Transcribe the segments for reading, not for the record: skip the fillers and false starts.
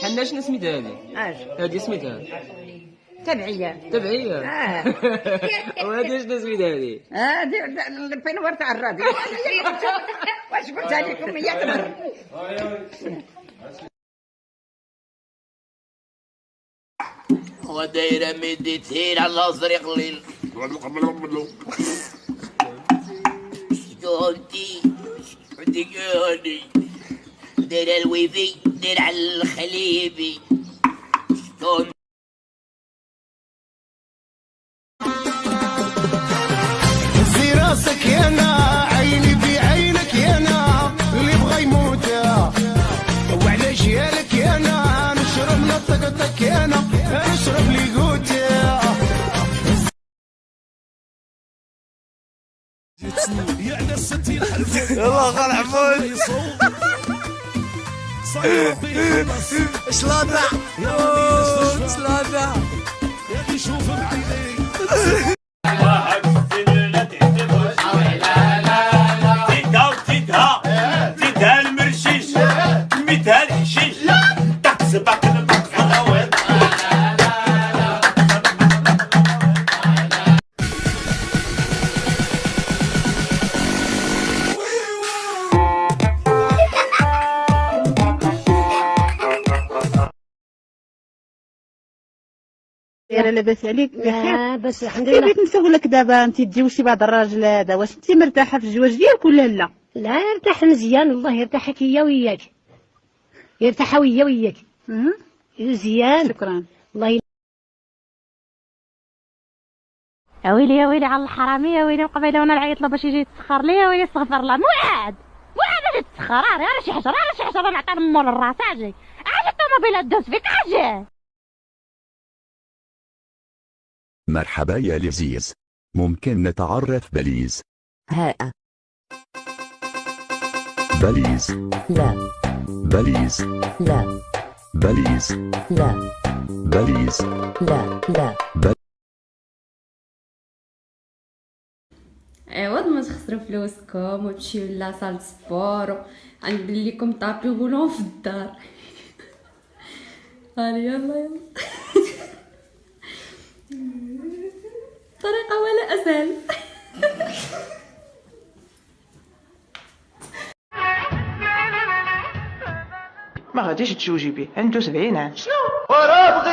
حنا شنو سميتها هذه؟ هذه سميتها تبعية. تبعية. وهذه شنو سميتها هذه؟ هذه فين ورث على الراديو. واش قلت لكم هي تمر. ودايره ميديتين على الازرق الليل شكونتي وديكوني دايره الويفي داير على الخليبي شكون في راسك يانا عيني في عينك يانا اللي بغى يموت وعلاش يالك يانا نشرب لطقتك يانا نشرب لي قوت يلا خال حمود شلاطة شلاطة يا اخي شوف بعيني واحد لا تحتفظ لا لا تدها المرشيش ميتها الحشيش تحسبك المقفرة يا لاباس عليك بخير؟ بس الحمد لله. بغيت نسولك دابا انت تجوزتي بعض الراجل هذا، واش انت مرتاحه في الزواج ديالك ولا لا؟ لا يرتاح مزيان، الله يرتاحك هي وياك، يرتاح هي وياك مزيان. شكرا. الله يا ويلي يا ويلي على الحرامي، يا ويلي قبيله وانا نعيط له باش يجي يتسخر لي، يا ويلي استغفر الله. موعد باش يتسخر، راه شي حشره راه شي حشره نعطيها مول الراس. اجي الطوموبيله دوز فيك اجي. مرحبا يا لذيذ، ممكن نتعرف بليز؟ هاء بليز لا بليز لا بليز لا بليز لا عوض ما تخسروا فلوسكم وتمشيو لاصال سبور غندير لكم طابي غولون في الدار. هاني يلا طريقة ولا أسهل. ما غاديش تزوجي به، عنده 70 عام. شنو ورا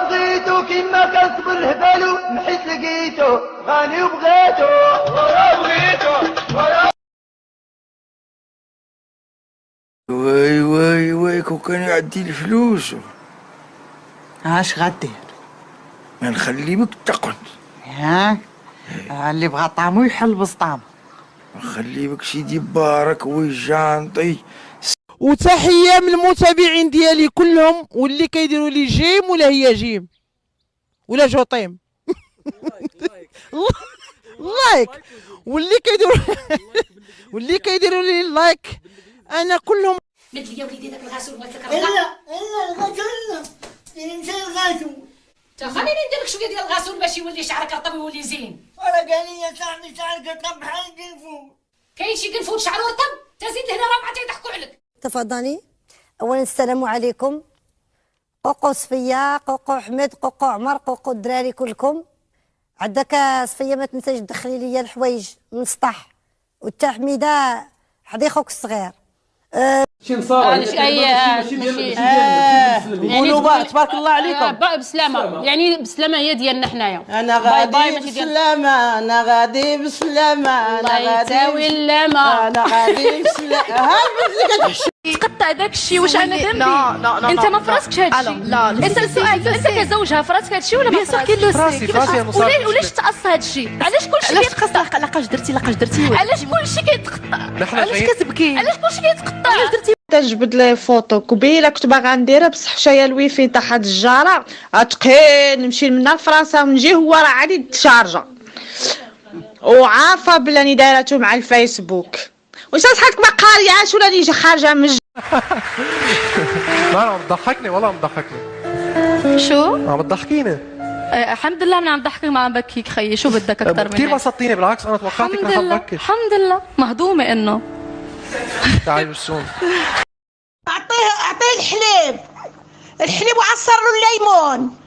بغيتو كيما كسب الهبالو نحيت لقيتو غاني وبغيتو ورا بغيتو واي كون كان يعدي الفلوس اش غدير؟ ما نخلي بك تقعد اللي بغى طعمو يحل بسطام. نخلي بك سيدي بارك وجانطي. وتحيه من المتابعين ديالي كلهم، واللي كيديروا لي جيم ولا هي جيم ولا جوطيم. لايك واللي كيديروا لي لايك انا كلهم. قلت لي يا وليدي داك الغاسول بغيت لك الا الغسول مشى الغسول. خليني ندير لك شويه ديال الغاسول باش يولي شعرك رطب ويولي زين. ولا قال لي يا صاحبي شعرك رطب بحال القنفوت. كاين شي قنفوت شعره رطب تزيد هنا راه ما تيضحكوا عليك. تفضلي. اولا السلام عليكم. قوقو صفيه، قوقو حمد، قوقو عمر، قوقو الدراري كلكم. عندك صفيه ما تنساش تدخلي لي الحوايج من السطح، وتا حميده حدي خوك الصغير. شي نصارى قولوا تبارك الله عليكم. بسلامة، يعني بسلامة هي ديالنا حنايا. انا غادي بسلامه، انا غادي بسلامه، انا غادي يساوي اللامة، انا غادي بسلامه. ها بنتي تقطع داك الشيء واش انا ذنبي؟ لا انت ما فراسكش هذا الشيء. لا اسال سؤال، انت كزوجها فراسك هذا الشيء ولا ما فراسك؟ ولاش تقص هذا الشيء؟ علاش كلشي كيتقطع؟ لاقاش درتي علاش كلشي كيتقطع؟ علاش كتبكي؟ علاش كلشي كيتقطع؟ علاش درتي؟ تجبد لي فوطو قبيله كنت باغا نديرها بصح مشايا الويفي تاع حد الجاره اتقين نمشي منها لفرنسا ونجي هو راه عادي تشارجا وعارفه بلي راني دايرته مع الفيسبوك. واش صحتك ما قارياش ولا نيجي خارجه من لا مضحكني والله مضحكني. شو؟ عم تضحكيني. الحمد لله من نضحكك ما نبكيك خيي، شو بدك اكثر من كثير بسطتيني بالعكس، انا توقعتك رح تبكي. الحمد لله مهضومه انه تعالي بالسوم. اعطيه الحليب وعصر له الليمون.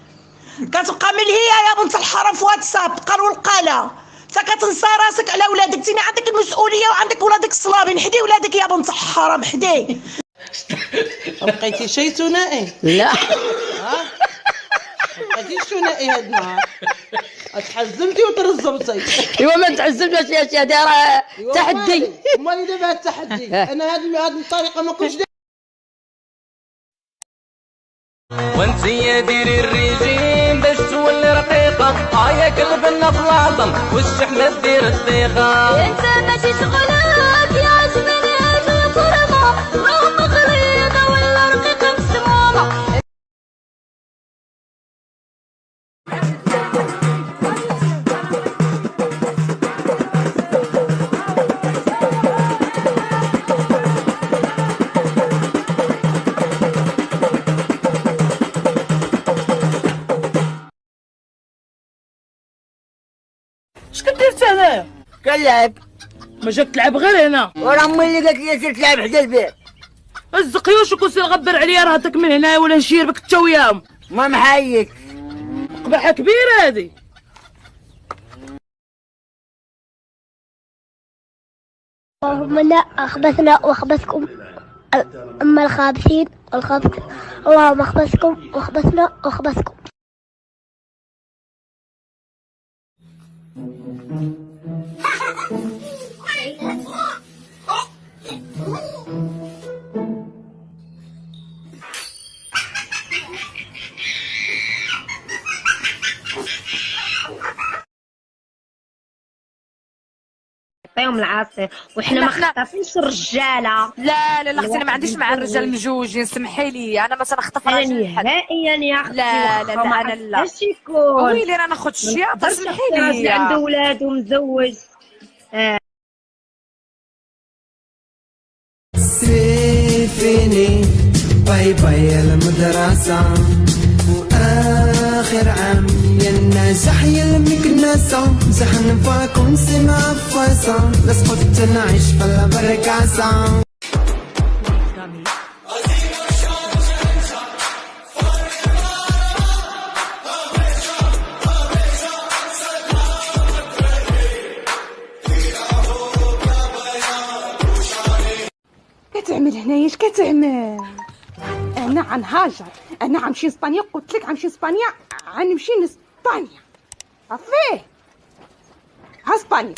كتبقى ملهيه يا بنت الحرام في واتساب تقر والقاله، كتنسى راسك على ولادك. تيني عندك المسؤوليه وعندك ولادك الصلابين. حدي ولادك يا بنت الحرام حدي. بقيتي شي ثنائي؟ لا بقيتي ثنائي هاد النهار. تحزمتي وترزمتي. ايوا ما تعزمش يا شي، هذا راه تحدي. امال دابا هاد التحدي انا هاد الطريقه ما كنتش وانتي ديري الريجيم باش تولي رقيقة. يا قلبنا في العظم والشحمة دير الثقة. انت ماشي شغلك يعجبني هاد الفرمة، روح غريبة ولا رقيقة مسمومة. اش كدير انت هنايا؟ كنلعب. ما جاك تلعب غير هنا؟ وراه امي اللي قالت لي سير تلعب حدا البيت. هز قيوشك وسير غبر عليا راهتك من هنا ولا نشيربك انت وياهم. ما محيك قبحه كبيره هذه. اللهم لا أخبثنا وأخبثكم أما الخابثين والخابث. اللهم أخبثكم وأخبثنا وأخبثكم. يعطيهم العافيه. وحنا ما خطافينش الرجاله. لا لا لا اختي، انا ما عنديش مع الرجال مجوجين، سمحي لي انا ما تنخطف راجل حد نهائيا يا اختي. لا لا لا انا لا. اش يكون؟ ويلي راه ناخذ الشياطه، سمحي لي. راجل عنده ولاد ومزوج. سيفيني باي باي المدرسة، وآخر عام ينجح المكنسة. زحن فاكون سمع فاسا، لسقط نعيش في البركاسة. كتعمل هنايا؟ اش كتعمل؟ انا غنهاجر، انا غنمشي لاسبانيا. قلت لك غنمشي لاسبانيا، غنمشي لاسبانيا. عفيه ها اسبانيا.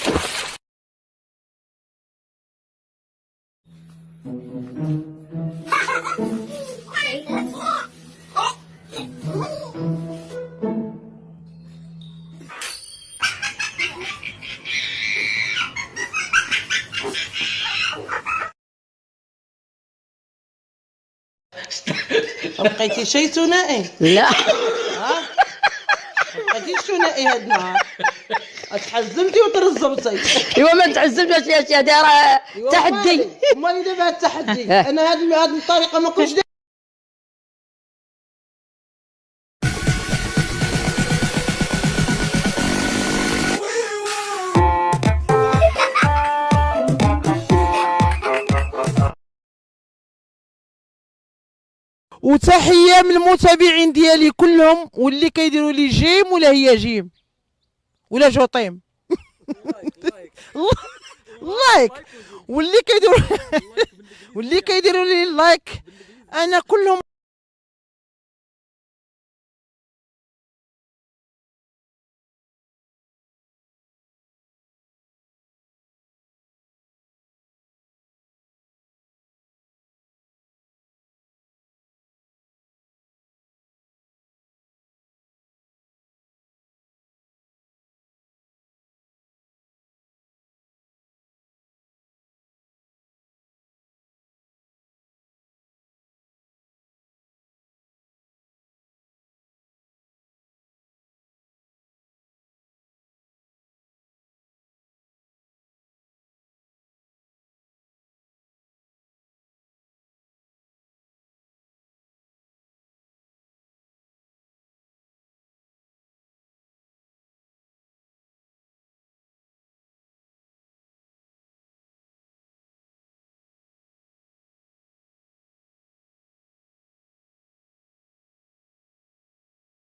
بقيتي شي ثنائي؟ لا بقيتي ثنائي هاد النهار. تحزمتي وترزمتي. ايوا ما تعزمش يا شي، هذا راه تحدي. امال دابا هاد التحدي انا هاد الطريقه ما كنتش وتحيه من المتابعين ديالي كلهم، واللي كيديروا لي جيم ولا هي جيم ولا جوطيم. لايك. واللي كيديروا لي لايك انا كلهم